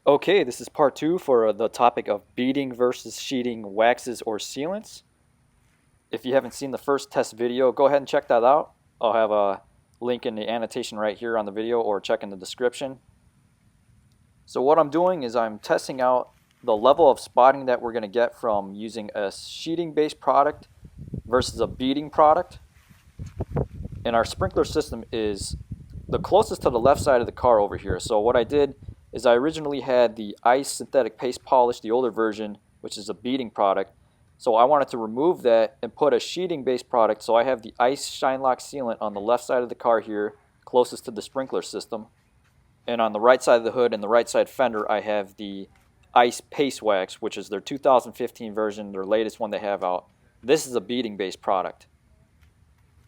Okay, this is part two for the topic of beading versus sheeting waxes or sealants. If you haven't seen the first test video, go ahead and check that out. I'll have a link in the annotation right here on the video or check in the description. So what I'm doing is I'm testing out the level of spotting that we're going to get from using a sheeting based product versus a beading product. And our sprinkler system is the closest to the left side of the car over here. So what I did is I originally had the ice synthetic paste polish, the older version, which is a beading product. So I wanted to remove that and put a sheeting based product. So I have the ice shine lock sealant on the left side of the car here, closest to the sprinkler system. And on the right side of the hood and the right side fender, I have the ice paste wax, which is their 2015 version, their latest one they have out. This is a beading based product.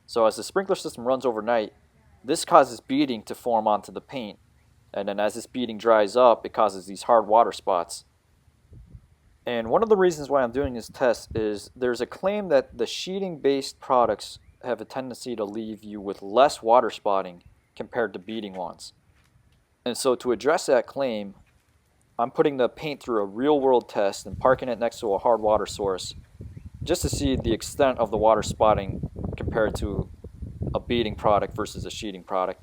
So as the sprinkler system runs overnight, this causes beading to form onto the paint. And then as this beading dries up, it causes these hard water spots. And one of the reasons why I'm doing this test is there's a claim that the sheeting based products have a tendency to leave you with less water spotting compared to beading ones. And so to address that claim, I'm putting the paint through a real world test and parking it next to a hard water source just to see the extent of the water spotting compared to a beading product versus a sheeting product.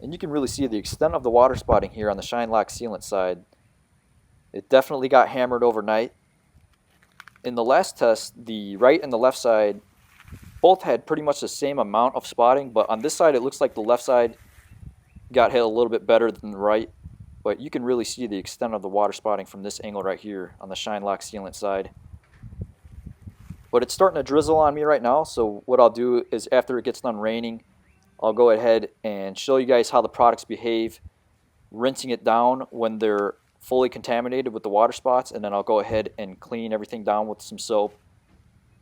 And you can really see the extent of the water spotting here on the Shine Lock sealant side. It definitely got hammered overnight. In the last test, the right and the left side both had pretty much the same amount of spotting, but on this side it looks like the left side got hit a little bit better than the right. But you can really see the extent of the water spotting from this angle right here on the Shine Lock sealant side. But it's starting to drizzle on me right now, so what I'll do is after it gets done raining, I'll go ahead and show you guys how the products behave, rinsing it down when they're fully contaminated with the water spots, and then I'll go ahead and clean everything down with some soap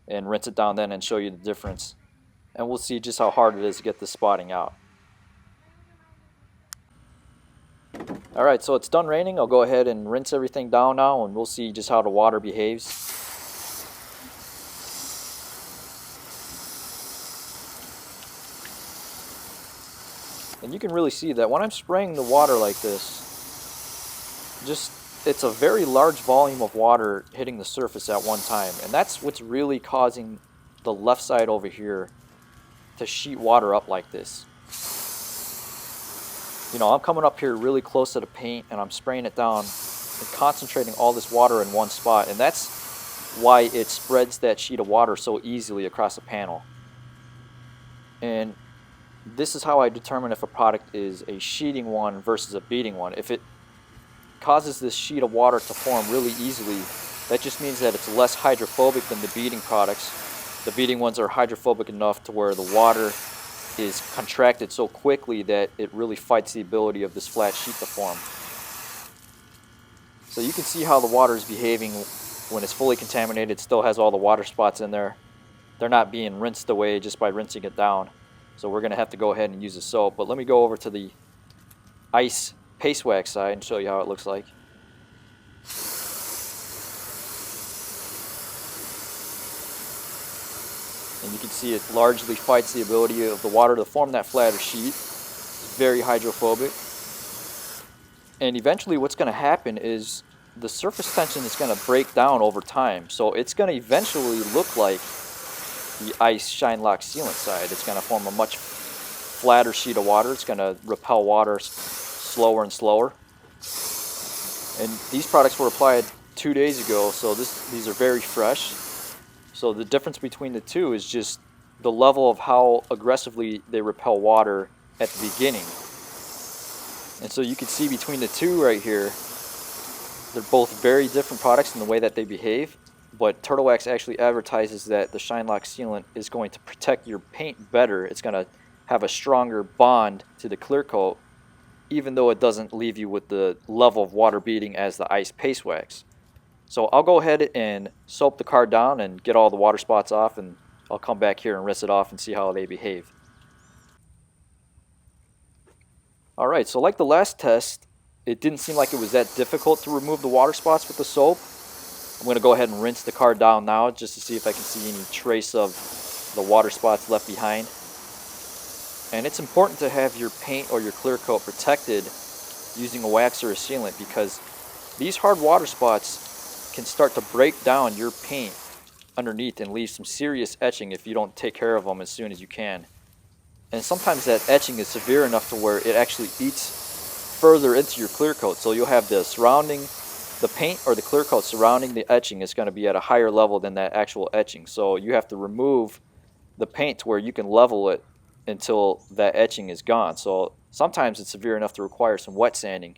and rinse it down then and show you the difference. And we'll see just how hard it is to get this spotting out. Alright, so it's done raining. I'll go ahead and rinse everything down now and we'll see just how the water behaves. And you can really see that when I'm spraying the water like this, it's a very large volume of water hitting the surface at one time. And that's what's really causing the left side over here to sheet water up like this. You know, I'm coming up here really close to the paint and I'm spraying it down and concentrating all this water in one spot. And that's why it spreads that sheet of water so easily across the panel. And this is how I determine if a product is a sheeting one versus a beading one. If it causes this sheet of water to form really easily, that just means that it's less hydrophobic than the beading products. The beading ones are hydrophobic enough to where the water is contracted so quickly that it really fights the ability of this flat sheet to form. So you can see how the water is behaving when it's fully contaminated. It still has all the water spots in there. They're not being rinsed away just by rinsing it down. So we're going to have to go ahead and use the soap. But let me go over to the ice paste wax side and show you how it looks like. And you can see it largely fights the ability of the water to form that flatter sheet. It's very hydrophobic. And eventually what's going to happen is the surface tension is going to break down over time. So it's going to eventually look like the ice shine lock sealant side. It's going to form a much flatter sheet of water. It's going to repel water slower and slower. And these products were applied 2 days ago, so these are very fresh. So the difference between the two is just the level of how aggressively they repel water at the beginning. And so you can see between the two right here, they're both very different products in the way that they behave. But Turtle Wax actually advertises that the Shine Lock sealant is going to protect your paint better. It's going to have a stronger bond to the clear coat, even though it doesn't leave you with the level of water beading as the ice paste wax. So I'll go ahead and soap the car down and get all the water spots off, and I'll come back here and rinse it off and see how they behave. Alright, so like the last test, it didn't seem like it was that difficult to remove the water spots with the soap. I'm going to go ahead and rinse the car down now just to see if I can see any trace of the water spots left behind. And it's important to have your paint or your clear coat protected using a wax or a sealant, because these hard water spots can start to break down your paint underneath and leave some serious etching if you don't take care of them as soon as you can. And sometimes that etching is severe enough to where it actually eats further into your clear coat. So you'll have the paint or the clear coat surrounding the etching is going to be at a higher level than that actual etching. So you have to remove the paint to where you can level it until that etching is gone. So sometimes it's severe enough to require some wet sanding.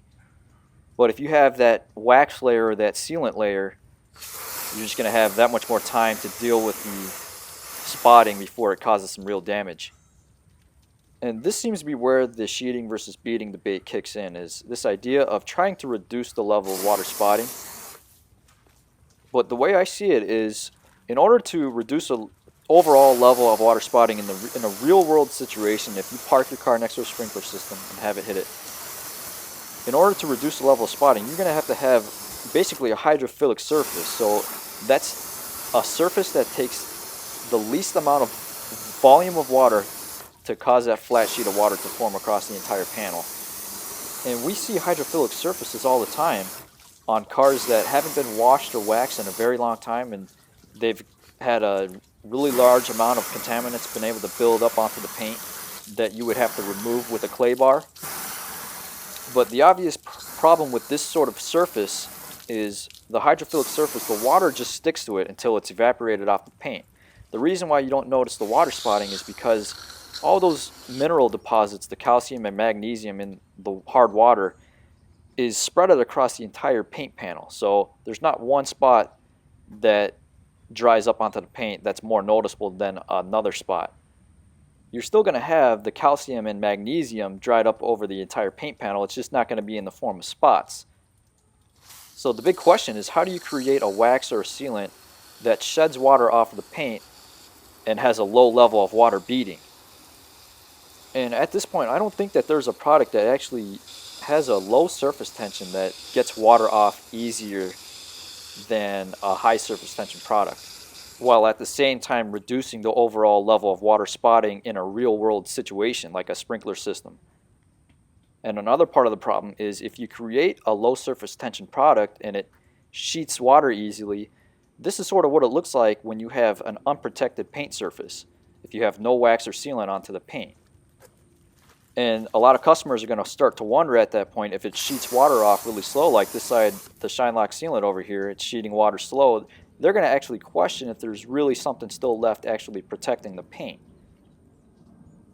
But if you have that wax layer or that sealant layer, you're just going to have that much more time to deal with the spotting before it causes some real damage. And this seems to be where the sheeting versus beading debate kicks in, is this idea of trying to reduce the level of water spotting. But the way I see it is, in order to reduce an overall level of water spotting in a real world situation, if you park your car next to a sprinkler system and have it hit it, in order to reduce the level of spotting, you're going to have basically a hydrophilic surface. So that's a surface that takes the least amount of volume of water to cause that flat sheet of water to form across the entire panel. And we see hydrophilic surfaces all the time on cars that haven't been washed or waxed in a very long time, and they've had a really large amount of contaminants been able to build up onto the paint that you would have to remove with a clay bar. But the obvious problem with this sort of surface is the hydrophilic surface, the water just sticks to it until it's evaporated off the paint. The reason why you don't notice the water spotting is because all those mineral deposits, the calcium and magnesium in the hard water, is spread across the entire paint panel. So there's not one spot that dries up onto the paint that's more noticeable than another spot. You're still going to have the calcium and magnesium dried up over the entire paint panel. It's just not going to be in the form of spots. So the big question is, how do you create a wax or a sealant that sheds water off of the paint and has a low level of water beading? And at this point, I don't think that there's a product that actually has a low surface tension that gets water off easier than a high surface tension product, while at the same time reducing the overall level of water spotting in a real world situation like a sprinkler system. And another part of the problem is, if you create a low surface tension product and it sheets water easily, this is sort of what it looks like when you have an unprotected paint surface, if you have no wax or sealant onto the paint. And a lot of customers are going to start to wonder at that point, if it sheets water off really slow, like this side, the Shine Lock sealant over here, it's sheeting water slow, they're going to actually question if there's really something still left actually protecting the paint.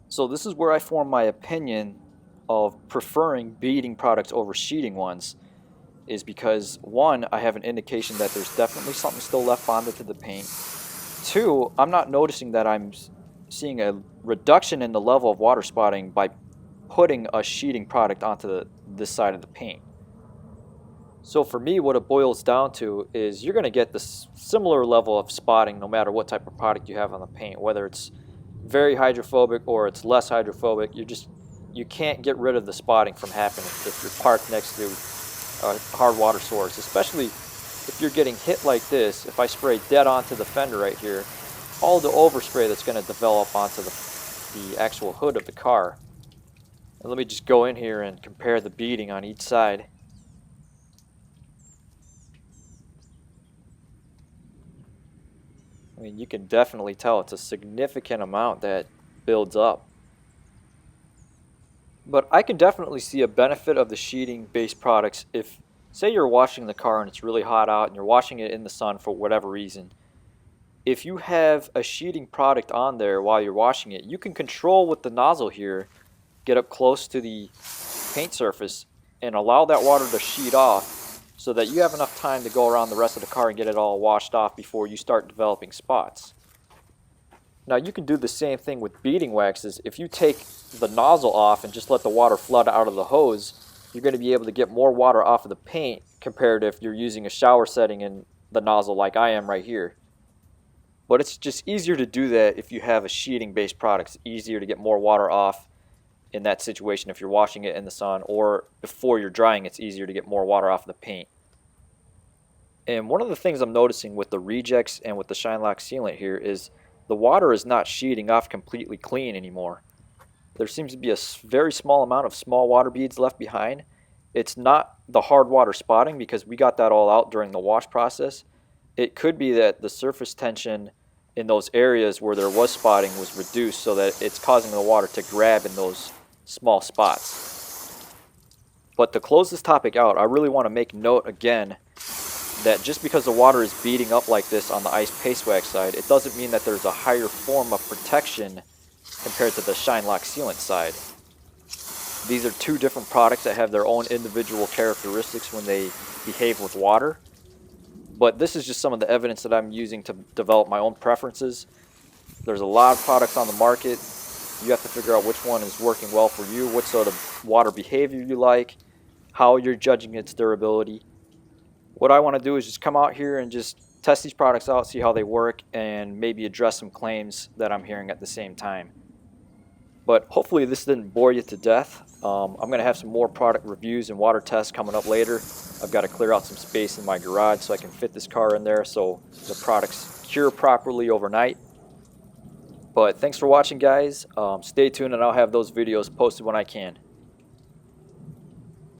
So this is where I form my opinion of preferring beading products over sheeting ones, is because, one, I have an indication that there's definitely something still left bonded to the paint. Two, I'm not noticing that I'm seeing a reduction in the level of water spotting by putting a sheeting product onto this side of the paint. So for me, what it boils down to is you're going to get this similar level of spotting no matter what type of product you have on the paint, whether it's very hydrophobic or it's less hydrophobic. You can't get rid of the spotting from happening if you're parked next to a hard water source, especially if you're getting hit like this. If I spray dead onto the fender right here, all the overspray that's going to develop onto the actual hood of the car. And let me just go in here and compare the beading on each side. I mean, you can definitely tell it's a significant amount that builds up. But I can definitely see a benefit of the sheeting based products if, say, you're washing the car and it's really hot out and you're washing it in the sun for whatever reason. If you have a sheeting product on there while you're washing it, you can control with the nozzle here, get up close to the paint surface and allow that water to sheet off so that you have enough time to go around the rest of the car and get it all washed off before you start developing spots. Now you can do the same thing with beading waxes. If you take the nozzle off and just let the water flood out of the hose, you're going to be able to get more water off of the paint compared to if you're using a shower setting in the nozzle like I am right here. But it's just easier to do that if you have a sheeting based product. It's easier to get more water off in that situation if you're washing it in the sun, or before you're drying, it's easier to get more water off the paint. And one of the things I'm noticing with the rejects and with the Shine Lock sealant here is the water is not sheeting off completely clean anymore. There seems to be a very small amount of small water beads left behind, it's not the hard water spotting because we got that all out during the wash process. It could be that the surface tension in those areas where there was spotting was reduced so that it's causing the water to grab in those small spots. But to close this topic out, I really want to make note again that just because the water is beading up like this on the ice paste wax side, it doesn't mean that there's a higher form of protection compared to the Shine Lock sealant side. These are two different products that have their own individual characteristics when they behave with water. But this is just some of the evidence that I'm using to develop my own preferences. There's a lot of products on the market. You have to figure out which one is working well for you, what sort of water behavior you like, how you're judging its durability. What I want to do is just come out here and just test these products out, see how they work, and maybe address some claims that I'm hearing at the same time. But hopefully this didn't bore you to death. I'm going to have some more product reviews and water tests coming up later. I've got to clear out some space in my garage so I can fit this car in there so the products cure properly overnight. But thanks for watching, guys. Stay tuned and I'll have those videos posted when I can.